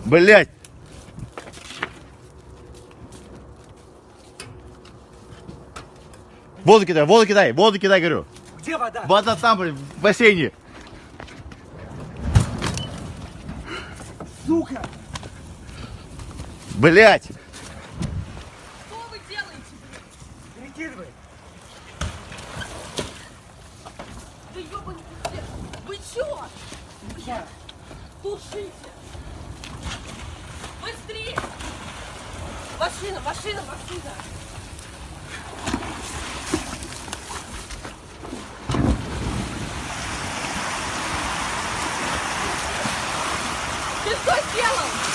Блять! Воду кидай, говорю. Где вода? Вода там, блин, в бассейне. Сука! Блять! Что вы делаете? Перекидывай! Да ёбаный пиздец! Вы чё? Блядь! Тушите! Быстрее! Машина! Ты что сделал?